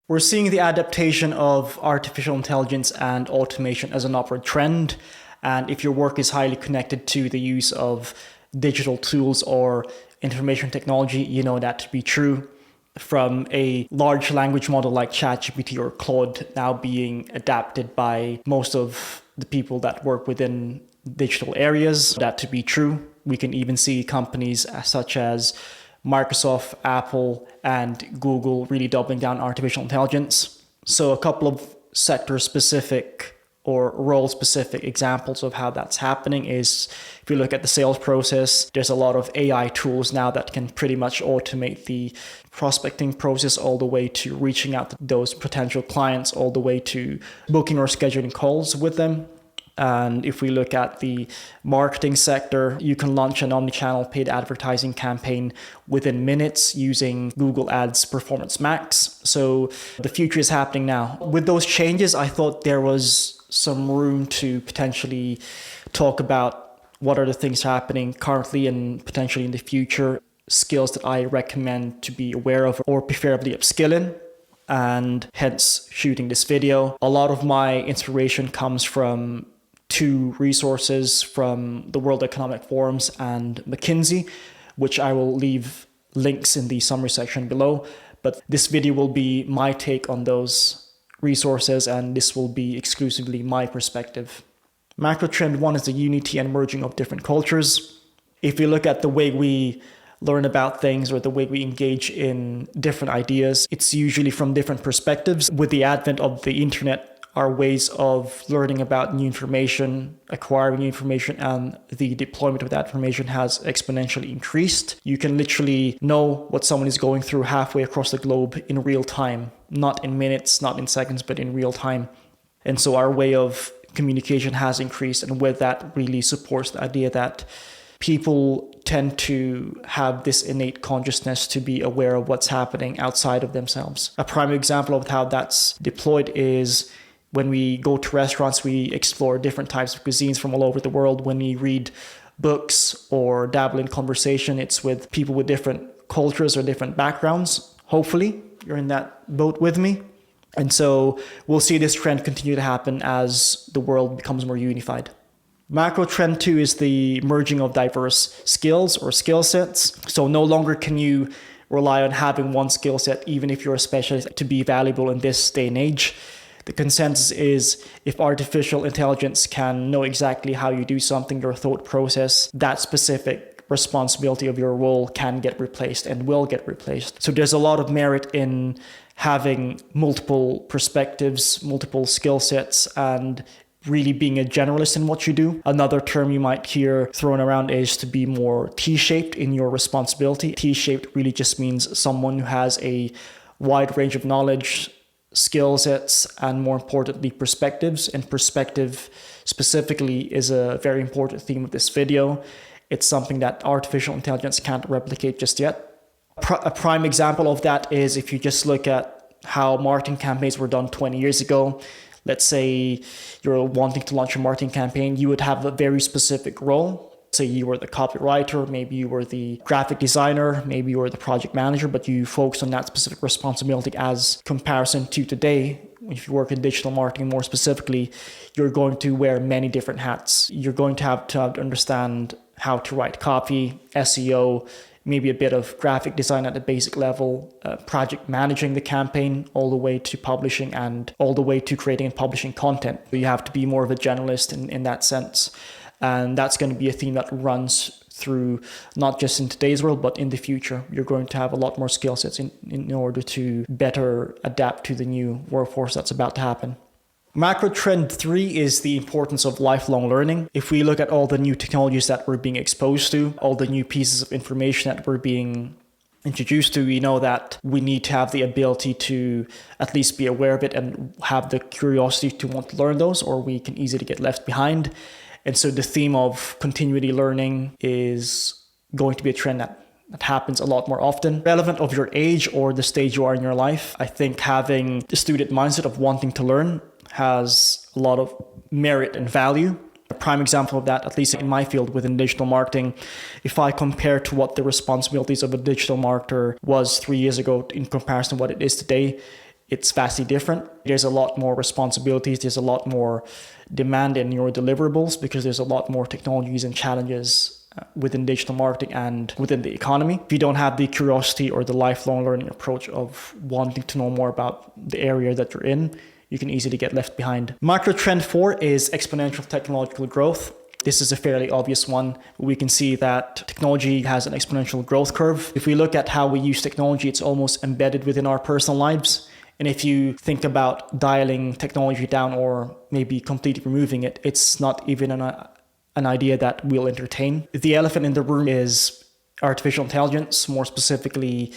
We're seeing the adaptation of artificial intelligence and automation as an upward trend. And if your work is highly connected to the use of digital tools or information technology, you know that to be true. From a large language model like ChatGPT or Claude now being adapted by most of the people that work within digital areas, that to be true. We can even see companies such as Microsoft, Apple, and Google really doubling down on artificial intelligence. So a couple of sector-specific or role-specific examples of how that's happening is, if you look at the sales process, there's a lot of AI tools now that can pretty much automate the prospecting process all the way to reaching out to those potential clients, all the way to booking or scheduling calls with them. And if we look at the marketing sector, you can launch an omnichannel paid advertising campaign within minutes using Google Ads Performance Max. So the future is happening now. With those changes, I thought there was some room to potentially talk about what are the things happening currently and potentially in the future, skills that I recommend to be aware of or preferably upskill in, and hence shooting this video. A lot of my inspiration comes from two resources from the World Economic Forums and McKinsey, which I will leave links in the summary section below. But this video will be my take on those resources, and this will be exclusively my perspective. Macro trend one is the unity and merging of different cultures. If you look at the way we learn about things or the way we engage in different ideas, it's usually from different perspectives. With the advent of the internet, our ways of learning about new information, acquiring new information, and the deployment of that information has exponentially increased. You can literally know what someone is going through halfway across the globe in real time, not in minutes, not in seconds, but in real time. And so our way of communication has increased, and with that really supports the idea that people tend to have this innate consciousness to be aware of what's happening outside of themselves. A prime example of how that's deployed is when we go to restaurants, we explore different types of cuisines from all over the world. When we read books or dabble in conversation, it's with people with different cultures or different backgrounds. Hopefully, you're in that boat with me. And so we'll see this trend continue to happen as the world becomes more unified. Macro trend two is the merging of diverse skills or skill sets. So no longer can you rely on having one skill set, even if you're a specialist, to be valuable in this day and age. The consensus is if artificial intelligence can know exactly how you do something, your thought process, that specific responsibility of your role can get replaced and will get replaced. So there's a lot of merit in having multiple perspectives, multiple skill sets, and really being a generalist in what you do. Another term you might hear thrown around is to be more T-shaped in your responsibility. T-shaped really just means someone who has a wide range of knowledge, skill sets, and more importantly, perspectives. And perspective specifically is a very important theme of this video. It's something that artificial intelligence can't replicate just yet. A prime example of that is if you just look at how marketing campaigns were done 20 years ago. Let's say you're wanting to launch a marketing campaign, you would have a very specific role. Say you were the copywriter, maybe you were the graphic designer, maybe you were the project manager, but you focus on that specific responsibility. As comparison to today, if you work in digital marketing more specifically, you're going to wear many different hats. You're going to have to understand how to write copy, SEO, maybe a bit of graphic design at a basic level, project managing the campaign, all the way to publishing and all the way to creating and publishing content. So you have to be more of a generalist in that sense. And that's going to be a theme that runs through not just in today's world, but in the future. You're going to have a lot more skill sets in order to better adapt to the new workforce that's about to happen. Macro trend three is the importance of lifelong learning. If we look at all the new technologies that we're being exposed to, all the new pieces of information that we're being introduced to, we know that we need to have the ability to at least be aware of it and have the curiosity to want to learn those, or we can easily get left behind. And so the theme of continuity learning is going to be a trend that happens a lot more often. Relevant of your age or the stage you are in your life, I think having the student mindset of wanting to learn has a lot of merit and value. A prime example of that, at least in my field within digital marketing, if I compare to what the responsibilities of a digital marketer was 3 years ago in comparison to what it is today, it's vastly different. There's a lot more responsibilities. There's a lot more demand in your deliverables because there's a lot more technologies and challenges within digital marketing and within the economy. If you don't have the curiosity or the lifelong learning approach of wanting to know more about the area that you're in, you can easily get left behind. Macro trend 4 is exponential technological growth. This is a fairly obvious one. We can see that technology has an exponential growth curve. If we look at how we use technology, it's almost embedded within our personal lives. And if you think about dialing technology down or maybe completely removing it, it's not even an idea that we'll entertain. The elephant in the room is artificial intelligence, more specifically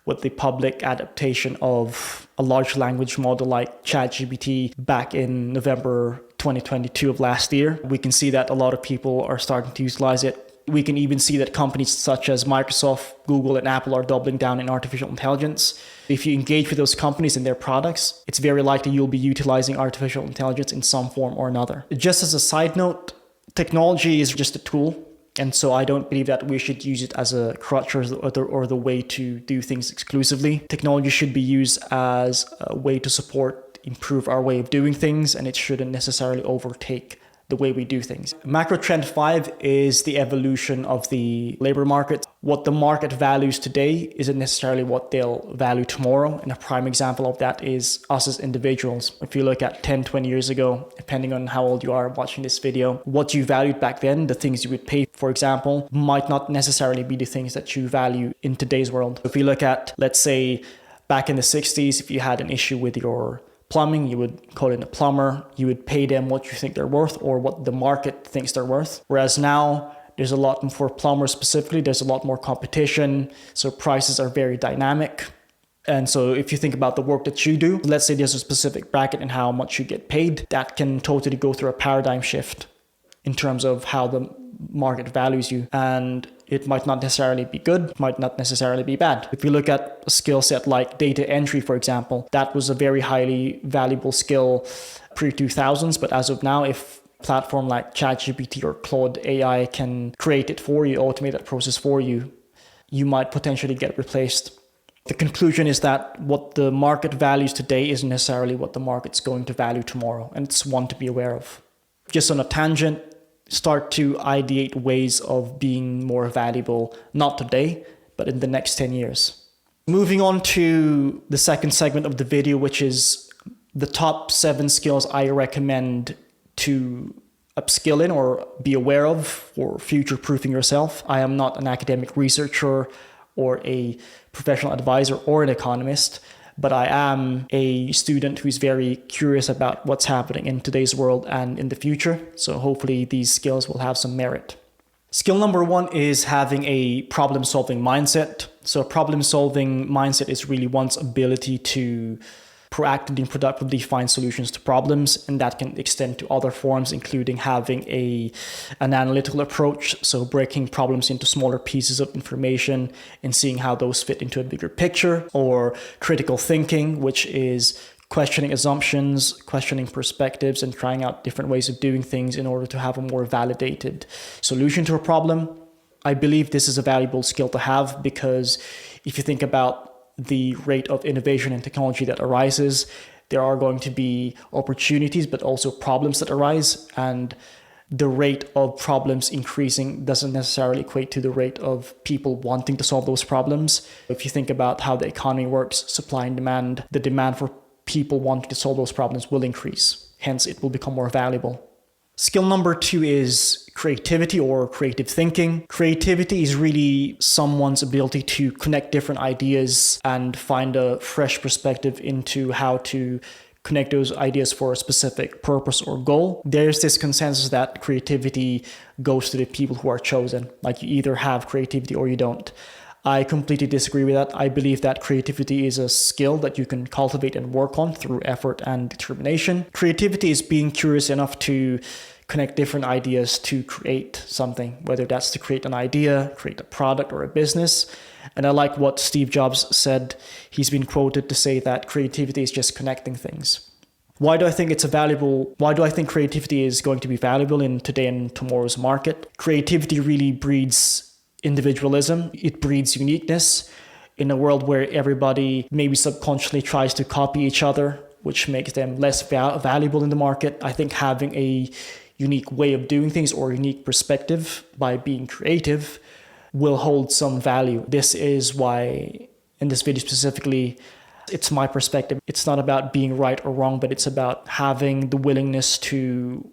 with the public adaptation of a large language model like ChatGPT back in November 2022 of last year. We can see that a lot of people are starting to utilize it. We can even see that companies such as Microsoft, Google, and Apple are doubling down in artificial intelligence. If you engage with those companies and their products, it's very likely you'll be utilizing artificial intelligence in some form or another. Just as a side note, technology is just a tool. And so I don't believe that we should use it as a crutch or the way to do things exclusively. Technology should be used as a way to improve our way of doing things, and it shouldn't necessarily overtake the way we do things. Macro trend 5 is the evolution of the labor market. What the market values today isn't necessarily what they'll value tomorrow. And a prime example of that is us as individuals. If you look at 10, 20 years ago, depending on how old you are watching this video, what you valued back then, the things you would pay, for example, might not necessarily be the things that you value in today's world. If we look at, let's say, back in the 60s, if you had an issue with your plumbing, you would call in a plumber, you would pay them what you think they're worth or what the market thinks they're worth. Whereas now, there's a lot for plumbers specifically, there's a lot more competition, so prices are very dynamic. And so if you think about the work that you do, let's say there's a specific bracket and how much you get paid, that can totally go through a paradigm shift in terms of how the market values you. And it might not necessarily be good, might not necessarily be bad. If you look at a skill set like data entry, for example, that was a very highly valuable skill pre-2000s. But as of now, if a platform like ChatGPT or Claude AI can create it for you, automate that process for you, you might potentially get replaced. The conclusion is that what the market values today isn't necessarily what the market's going to value tomorrow. And it's one to be aware of. Just on a tangent, start to ideate ways of being more valuable, not today, but in the next 10 years. Moving on to the second segment of the video, which is the top 7 skills I recommend to upskill in or be aware of for future-proofing yourself. I am not an academic researcher or a professional advisor or an economist, but I am a student who's very curious about what's happening in today's world and in the future. So hopefully these skills will have some merit. Skill number 1 is having a problem-solving mindset. So a problem-solving mindset is really one's ability to proactively and productively find solutions to problems, and that can extend to other forms, including having an analytical approach, so breaking problems into smaller pieces of information and seeing how those fit into a bigger picture, or critical thinking, which is questioning assumptions, questioning perspectives, and trying out different ways of doing things in order to have a more validated solution to a problem. I believe this is a valuable skill to have because if you think about the rate of innovation and technology that arises, there are going to be opportunities, but also problems that arise. And the rate of problems increasing doesn't necessarily equate to the rate of people wanting to solve those problems. If you think about how the economy works, supply and demand, the demand for people wanting to solve those problems will increase. Hence, it will become more valuable. Skill number 2 is creativity or creative thinking. Creativity is really someone's ability to connect different ideas and find a fresh perspective into how to connect those ideas for a specific purpose or goal. There's this consensus that creativity goes to the people who are chosen. Like you either have creativity or you don't. I completely disagree with that. I believe that creativity is a skill that you can cultivate and work on through effort and determination. Creativity is being curious enough to connect different ideas to create something, whether that's to create an idea, create a product or a business. And I like what Steve Jobs said. He's been quoted to say that creativity is just connecting things. Why do I think creativity is going to be valuable in today and tomorrow's market? Creativity really breeds individualism. It breeds uniqueness. in a world where everybody maybe subconsciously tries to copy each other, which makes them less valuable in the market. I think having a unique way of doing things or unique perspective by being creative will hold some value. This is why in this video specifically, it's my perspective. It's not about being right or wrong, but it's about having the willingness to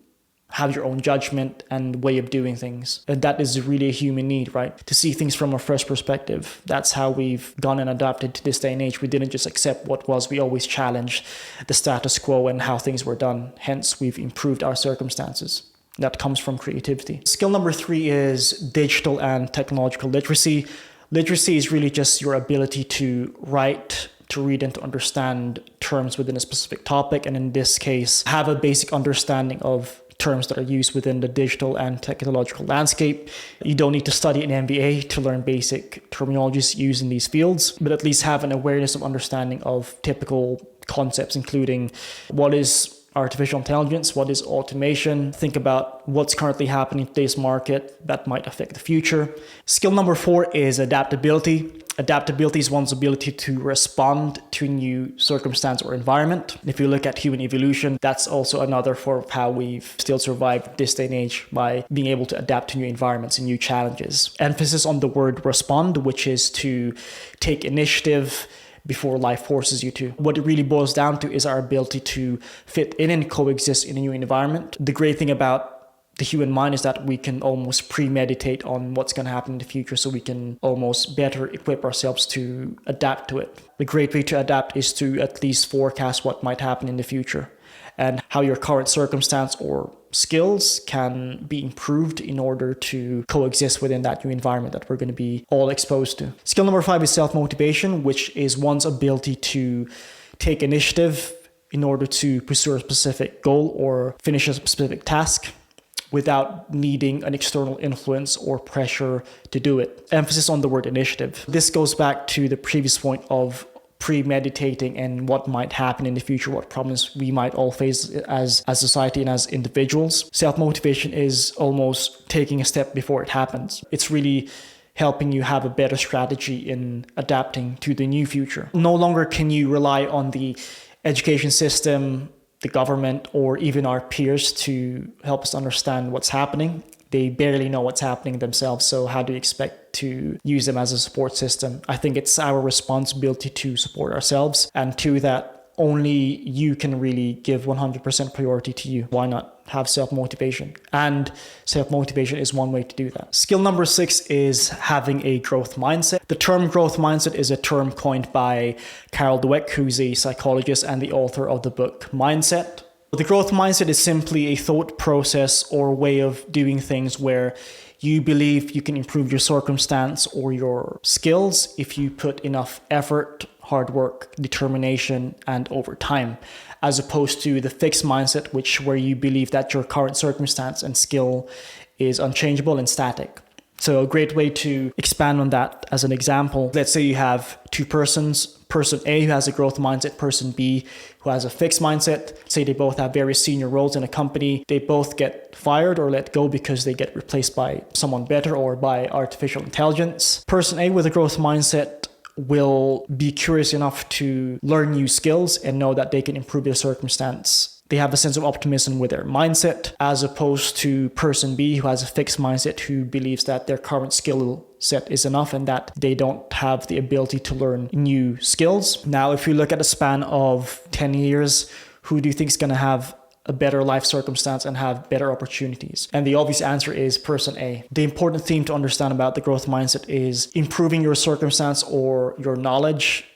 have your own judgment and way of doing things. And that is really a human need, right? To see things from a fresh perspective. That's how we've gone and adapted to this day and age. We didn't just accept what was. We always challenged the status quo and how things were done. Hence, we've improved our circumstances. That comes from creativity. Skill number 3 is digital and technological literacy. Literacy is really just your ability to write, to read, and to understand terms within a specific topic. And in this case, have a basic understanding of terms that are used within the digital and technological landscape. You don't need to study an MBA to learn basic terminologies used in these fields, but at least have an awareness of understanding of typical concepts, including what is artificial intelligence, what is automation, think about what's currently happening in today's market that might affect the future. Skill number 4 is adaptability. Adaptability is one's ability to respond to a new circumstance or environment. If you look at human evolution, that's also another form of how we've still survived this day and age, by being able to adapt to new environments and new challenges. Emphasis on the word respond, which is to take initiative before life forces you to. What it really boils down to is our ability to fit in and coexist in a new environment. The great thing about the human mind is that we can almost premeditate on what's going to happen in the future, so we can almost better equip ourselves to adapt to it. The great way to adapt is to at least forecast what might happen in the future and how your current circumstance or skills can be improved in order to coexist within that new environment that we're going to be all exposed to. Skill number 5 is self-motivation, which is one's ability to take initiative in order to pursue a specific goal or finish a specific task without needing an external influence or pressure to do it. Emphasis on the word initiative. This goes back to the previous point of premeditating and what might happen in the future, what problems we might all face as society and as individuals. Self-motivation is almost taking a step before it happens. It's really helping you have a better strategy in adapting to the new future. No longer can you rely on the education system, the government, or even our peers to help us understand what's happening. They barely know what's happening themselves, so how do you expect to use them as a support system? I think it's our responsibility to support ourselves, and to that, only you can really give 100% priority to you. Why not have self-motivation? And self-motivation is one way to do that. Skill number 6 is having a growth mindset. The term growth mindset is a term coined by Carol Dweck, who's a psychologist and the author of the book Mindset. The growth mindset is simply a thought process or way of doing things where you believe you can improve your circumstance or your skills if you put enough effort, hard work, determination, and over time, as opposed to the fixed mindset, where you believe that your current circumstance and skill is unchangeable and static. So a great way to expand on that as an example, let's say you have two persons, person A who has a growth mindset, person B who has a fixed mindset. Say they both have very senior roles in a company. They both get fired or let go because they get replaced by someone better or by artificial intelligence. Person A with a growth mindset will be curious enough to learn new skills and know that they can improve their circumstance. They have a sense of optimism with their mindset, as opposed to person B who has a fixed mindset, who believes that their current skill set is enough and that they don't have the ability to learn new skills. Now, if you look at a span of 10 years, who do you think is going to have a better life circumstance and have better opportunities? And the obvious answer is person A. The important theme to understand about the growth mindset is improving your circumstance or your knowledge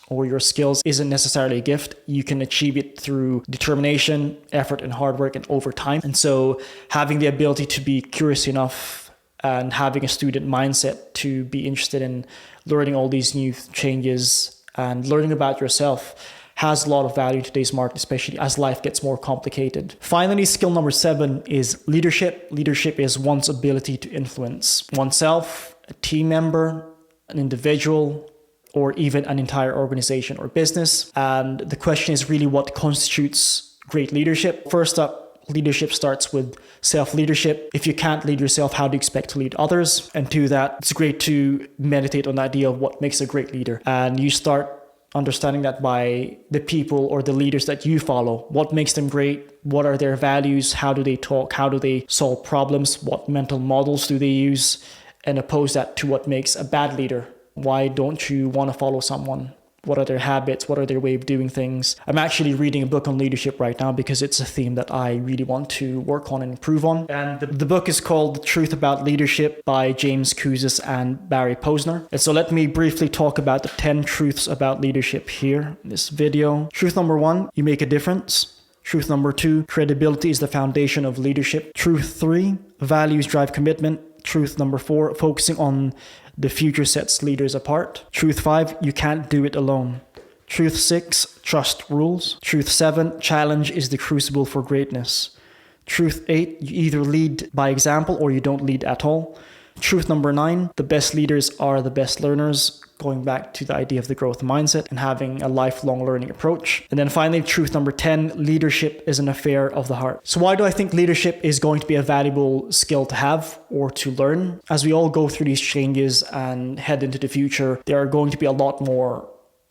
or your skills isn't necessarily a gift. You can achieve it through determination, effort, and hard work and over time. And so having the ability to be curious enough and having a student mindset to be interested in learning all these new changes and learning about yourself has a lot of value in today's market, especially as life gets more complicated. Finally, skill number 7 is leadership. Leadership is one's ability to influence oneself, a team member, an individual, or even an entire organization or business. And the question is really what constitutes great leadership. First up, leadership starts with self-leadership. If you can't lead yourself, how do you expect to lead others? And to that, it's great to meditate on the idea of what makes a great leader. And you start understanding that by the people or the leaders that you follow. What makes them great? What are their values? How do they talk? How do they solve problems? What mental models do they use? And oppose that to what makes a bad leader. Why don't you want to follow someone? What are their habits? What are their way of doing things? I'm actually reading a book on leadership right now because it's a theme that I really want to work on and improve on. And the book is called The Truth About Leadership by James Kouzes and Barry Posner. And so let me briefly talk about the 10 truths about leadership here in this video. Truth number 1, you make a difference. Truth number 2, credibility is the foundation of leadership. Truth 3, values drive commitment. Truth number 4, focusing on the future sets leaders apart. Truth 5, you can't do it alone. Truth 6, trust rules. Truth 7, challenge is the crucible for greatness. Truth 8, you either lead by example or you don't lead at all. Truth number 9, the best leaders are the best learners, going back to the idea of the growth mindset and having a lifelong learning approach. And then finally, truth number 10, leadership is an affair of the heart. So why do I think leadership is going to be a valuable skill to have or to learn? As we all go through these changes and head into the future, there are going to be a lot more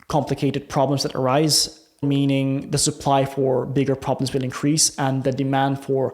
complicated problems that arise, meaning the supply for bigger problems will increase and the demand for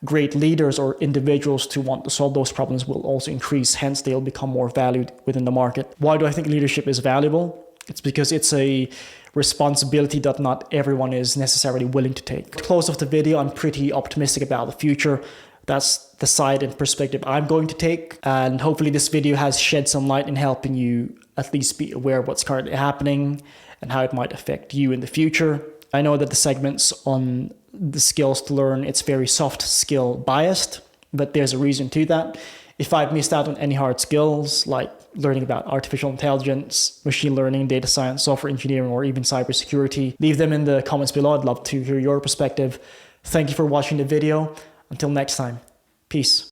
great leaders or individuals to want to solve those problems will also increase. Hence, they'll become more valued within the market. Why do I think leadership is valuable? It's because it's a responsibility that not everyone is necessarily willing to take. To close off the video, I'm pretty optimistic about the future. That's the side and perspective I'm going to take. And hopefully this video has shed some light in helping you at least be aware of what's currently happening and how it might affect you in the future. I know that the segments on the skills to learn, it's very soft skill biased, but there's a reason to that. If I've missed out on any hard skills like learning about artificial intelligence, machine learning, data science, software engineering, or even cybersecurity, leave them in the comments below. I'd love to hear your perspective. Thank you for watching the video. Until next time, peace.